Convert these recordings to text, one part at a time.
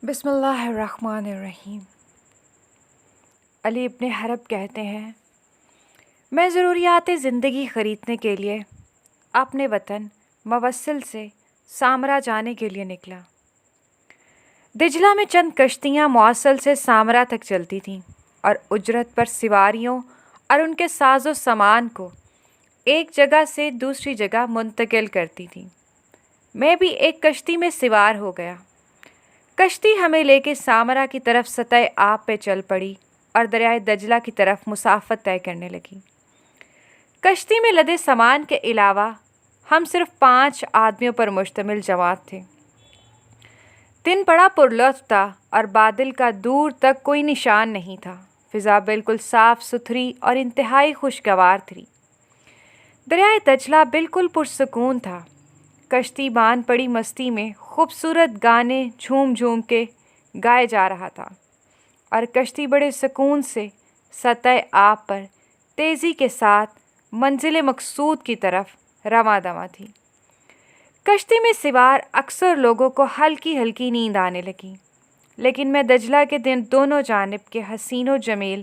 بسم اللہ الرحمن الرحیم۔ علی ابن حرب کہتے ہیں، میں ضروریات زندگی خریدنے کے لیے اپنے وطن موصل سے سامرا جانے کے لیے نکلا۔ دجلہ میں چند کشتیاں موصل سے سامرا تک چلتی تھیں اور اجرت پر سواریوں اور ان کے ساز و سامان کو ایک جگہ سے دوسری جگہ منتقل کرتی تھیں۔ میں بھی ایک کشتی میں سوار ہو گیا۔ کشتی ہمیں لے کے سامرا کی طرف سطح آب پہ چل پڑی اور دریائے دجلہ کی طرف مسافت طے کرنے لگی۔ کشتی میں لدے سامان کے علاوہ ہم صرف 5 آدمیوں پر مشتمل جماعت تھے۔ دن بڑا پرلطف تھا اور بادل کا دور تک کوئی نشان نہیں تھا۔ فضا بالکل صاف ستھری اور انتہائی خوشگوار تھی۔ دریائے دجلہ بالکل پرسکون تھا۔ کشتی باندھ پڑی مستی میں خوبصورت گانے جھوم جھوم کے گائے جا رہا تھا اور کشتی بڑے سکون سے سطح آب پر تیزی کے ساتھ منزل مقصود کی طرف رواں دواں تھی۔ کشتی میں سوار اکثر لوگوں کو ہلکی ہلکی نیند آنے لگی، لیکن میں دجلہ کے دونوں جانب کے حسین و جمیل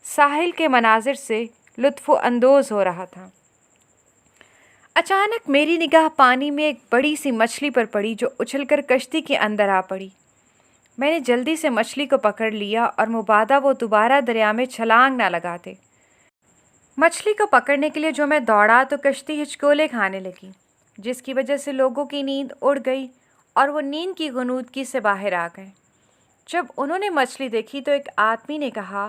ساحل کے مناظر سے لطف اندوز ہو رہا تھا۔ اچانک میری نگاہ پانی میں ایک بڑی سی مچھلی پر پڑی جو اچھل کر کشتی کے اندر آ پڑی۔ میں نے جلدی سے مچھلی کو پکڑ لیا اور مبادا وہ دوبارہ دریا میں چھلانگ نہ لگاتے۔ مچھلی کو پکڑنے کے لیے جو میں دوڑا تو کشتی ہچکولے کھانے لگی، جس کی وجہ سے لوگوں کی نیند اڑ گئی اور وہ نیند کی غنودگی سے باہر آ گئے۔ جب انہوں نے مچھلی دیکھی تو ایک آدمی نے کہا،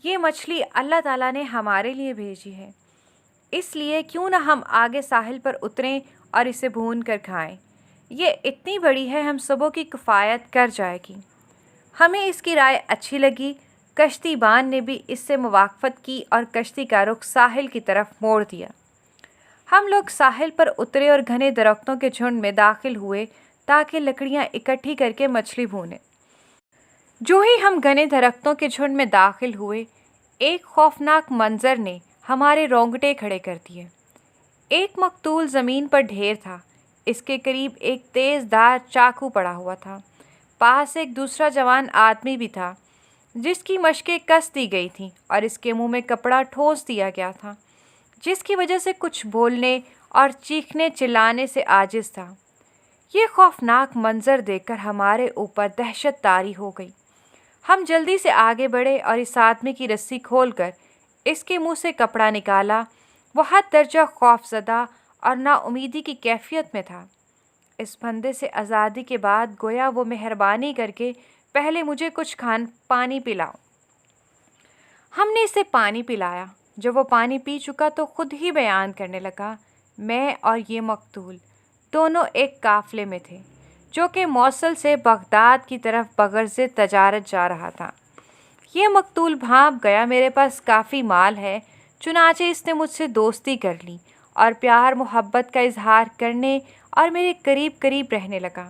یہ مچھلی اللہ تعالیٰ نے ہمارے لیے بھیجی ہے، اس لیے کیوں نہ ہم آگے ساحل پر اتریں اور اسے بھون کر کھائیں۔ یہ اتنی بڑی ہے ہم سبوں کی کفایت کر جائے گی۔ ہمیں اس کی رائے اچھی لگی۔ کشتی بان نے بھی اس سے موافقت کی اور کشتی کا رخ ساحل کی طرف موڑ دیا۔ ہم لوگ ساحل پر اترے اور گھنے درختوں کے جھنڈ میں داخل ہوئے تاکہ لکڑیاں اکٹھی کر کے مچھلی بھونیں۔ جو ہی ہم گھنے درختوں کے جھنڈ میں داخل ہوئے، ایک خوفناک منظر نے ہمارے رونگٹے کھڑے کر دیے۔ ایک مقتول زمین پر ڈھیر تھا۔ اس کے قریب ایک تیز دھار چاقو پڑا ہوا تھا۔ پاس ایک دوسرا جوان آدمی بھی تھا جس کی مشقیں کس دی گئی تھیں اور اس کے منہ میں کپڑا ٹھونس دیا گیا تھا، جس کی وجہ سے کچھ بولنے اور چیخنے چلانے سے عاجز تھا۔ یہ خوفناک منظر دیکھ کر ہمارے اوپر دہشت طاری ہو گئی۔ ہم جلدی سے آگے بڑھے اور اس آدمی کی رسی کھول کر اس کے منہ سے کپڑا نکالا۔ وہ حد درجہ خوف زدہ اور نا امیدی کی کیفیت میں تھا۔ اس بندے سے آزادی کے بعد گویا وہ مہربانی کر کے پہلے مجھے کچھ پانی پلاؤ۔ ہم نے اسے پانی پلایا۔ جب وہ پانی پی چکا تو خود ہی بیان کرنے لگا، میں اور یہ مقتول دونوں ایک قافلے میں تھے جو کہ موصل سے بغداد کی طرف بغرض تجارت جا رہا تھا۔ یہ مقتول بھانپ گیا میرے پاس کافی مال ہے، چنانچہ اس نے مجھ سے دوستی کر لی اور پیار محبت کا اظہار کرنے اور میرے قریب قریب رہنے لگا۔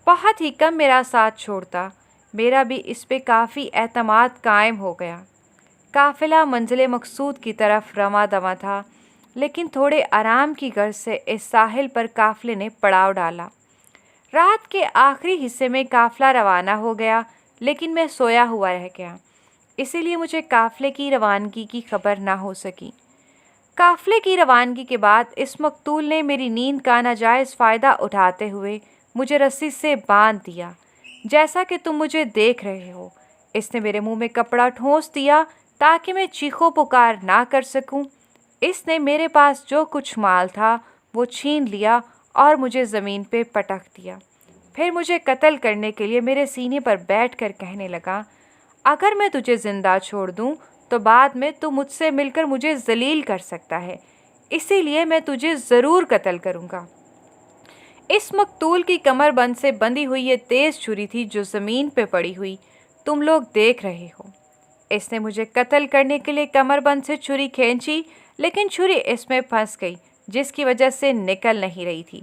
بہت ہی کم میرا ساتھ چھوڑتا، میرا بھی اس پہ کافی اعتماد قائم ہو گیا۔ قافلہ منزل مقصود کی طرف رواں دواں تھا، لیکن تھوڑے آرام کی غرض سے اس ساحل پر قافلے نے پڑاؤ ڈالا۔ رات کے آخری حصے میں قافلہ روانہ ہو گیا، لیکن میں سویا ہوا رہ گیا، اسی لیے مجھے قافلے کی روانگی کی خبر نہ ہو سکی۔ قافلے کی روانگی کے بعد اس مقتول نے میری نیند کا ناجائز فائدہ اٹھاتے ہوئے مجھے رسی سے باندھ دیا، جیسا کہ تم مجھے دیکھ رہے ہو۔ اس نے میرے منہ میں کپڑا ٹھونس دیا تاکہ میں چیخو پکار نہ کر سکوں۔ اس نے میرے پاس جو کچھ مال تھا وہ چھین لیا اور مجھے زمین پہ پٹک دیا۔ پھر مجھے قتل کرنے کے لیے میرے سینے پر بیٹھ کر کہنے لگا، اگر میں تجھے زندہ چھوڑ دوں تو بعد میں تو مجھ سے مل کر مجھے ذلیل کر سکتا ہے، اسی لیے میں تجھے ضرور قتل کروں گا۔ اس مقتول کی کمر بند سے بندھی ہوئی یہ تیز چھری تھی جو زمین پہ پڑی ہوئی تم لوگ دیکھ رہے ہو۔ اس نے مجھے قتل کرنے کے لیے کمر بند سے چھری کھینچی، لیکن چھری اس میں پھنس گئی جس کی وجہ سے نکل نہیں رہی تھی۔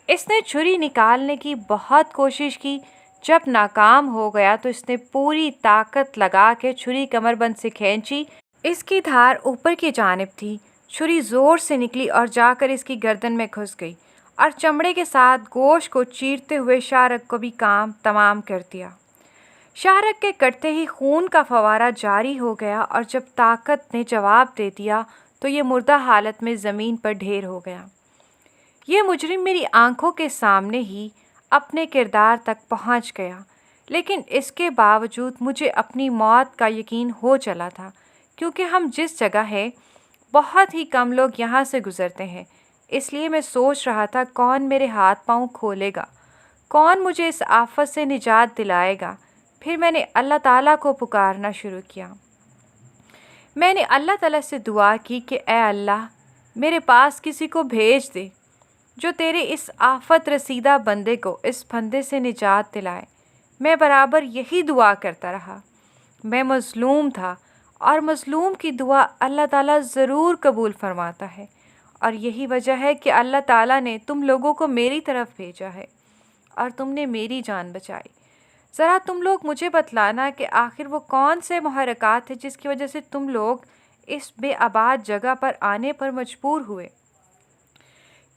اس نے چھری نکالنے کی بہت کوشش کی۔ جب ناکام ہو گیا تو اس نے پوری طاقت لگا کے چھری کمر بند سے کھینچی۔ اس کی دھار اوپر کی جانب تھی۔ چھری زور سے نکلی اور جا کر اس کی گردن میں گھس گئی اور چمڑے کے ساتھ گوشت کو چیرتے ہوئے شارک کو بھی کام تمام کر دیا۔ شارک کے کٹتے ہی خون کا فوارہ جاری ہو گیا اور جب طاقت نے جواب دے دیا تو یہ مردہ حالت میں زمین پر ڈھیر ہو گیا۔ یہ مجرم میری آنکھوں کے سامنے ہی اپنے کردار تک پہنچ گیا، لیکن اس کے باوجود مجھے اپنی موت کا یقین ہو چلا تھا، کیونکہ ہم جس جگہ ہیں بہت ہی کم لوگ یہاں سے گزرتے ہیں۔ اس لیے میں سوچ رہا تھا کون میرے ہاتھ پاؤں کھولے گا، کون مجھے اس آفت سے نجات دلائے گا۔ پھر میں نے اللہ تعالیٰ کو پکارنا شروع کیا۔ میں نے اللہ تعالیٰ سے دعا کی کہ اے اللہ، میرے پاس کسی کو بھیج دے جو تیرے اس آفت رسیدہ بندے کو اس پھندے سے نجات دلائے۔ میں برابر یہی دعا کرتا رہا۔ میں مظلوم تھا اور مظلوم کی دعا اللہ تعالیٰ ضرور قبول فرماتا ہے، اور یہی وجہ ہے کہ اللہ تعالیٰ نے تم لوگوں کو میری طرف بھیجا ہے اور تم نے میری جان بچائی۔ ذرا تم لوگ مجھے بتلانا کہ آخر وہ کون سے محرکات ہیں جس کی وجہ سے تم لوگ اس بے آباد جگہ پر آنے پر مجبور ہوئے۔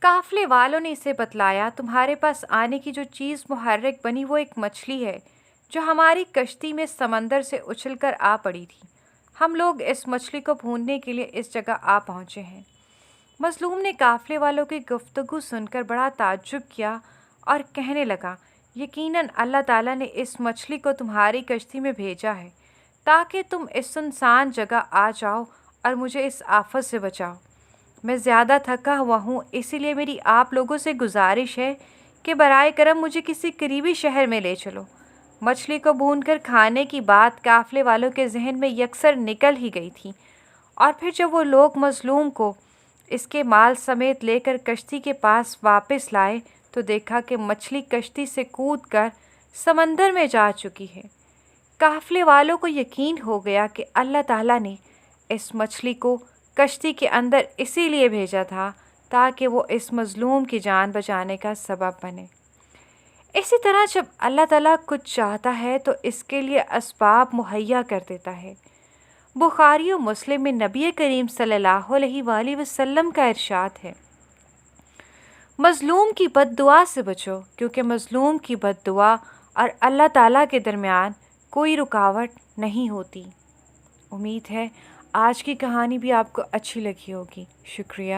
قافلے والوں نے اسے بتلایا، تمہارے پاس آنے کی جو چیز محرک بنی وہ ایک مچھلی ہے جو ہماری کشتی میں سمندر سے اچھل کر آ پڑی تھی۔ ہم لوگ اس مچھلی کو ڈھونڈنے کے لیے اس جگہ آ پہنچے ہیں۔ مظلوم نے قافلے والوں کی گفتگو سن کر بڑا تعجب کیا اور کہنے لگا، یقیناً اللہ تعالیٰ نے اس مچھلی کو تمہاری کشتی میں بھیجا ہے تاکہ تم اس سنسان جگہ آ جاؤ اور مجھے اس آفت سے بچاؤ۔ میں زیادہ تھکا ہوا ہوں، اسی لیے میری آپ لوگوں سے گزارش ہے کہ برائے کرم مجھے کسی قریبی شہر میں لے چلو۔ مچھلی کو بھون کر کھانے کی بات قافلے والوں کے ذہن میں یکسر نکل ہی گئی تھی، اور پھر جب وہ لوگ مظلوم کو اس کے مال سمیت لے کر کشتی کے پاس واپس لائے تو دیکھا کہ مچھلی کشتی سے کود کر سمندر میں جا چکی ہے۔ قافلے والوں کو یقین ہو گیا کہ اللہ تعالیٰ نے اس مچھلی کو کشتی کے اندر اسی لیے بھیجا تھا تاکہ وہ اس مظلوم کی جان بچانے کا سبب بنے۔ اسی طرح جب اللہ تعالیٰ کچھ چاہتا ہے تو اس کے لیے اسباب مہیا کر دیتا ہے۔ بخاری و مسلم میں نبی کریم صلی اللہ علیہ وآلہ وسلم کا ارشاد ہے، مظلوم کی بد دعا سے بچو، کیونکہ مظلوم کی بد دعا اور اللہ تعالیٰ کے درمیان کوئی رکاوٹ نہیں ہوتی۔ امید ہے آج کی کہانی بھی آپ کو اچھی لگی ہوگی۔ شکریہ۔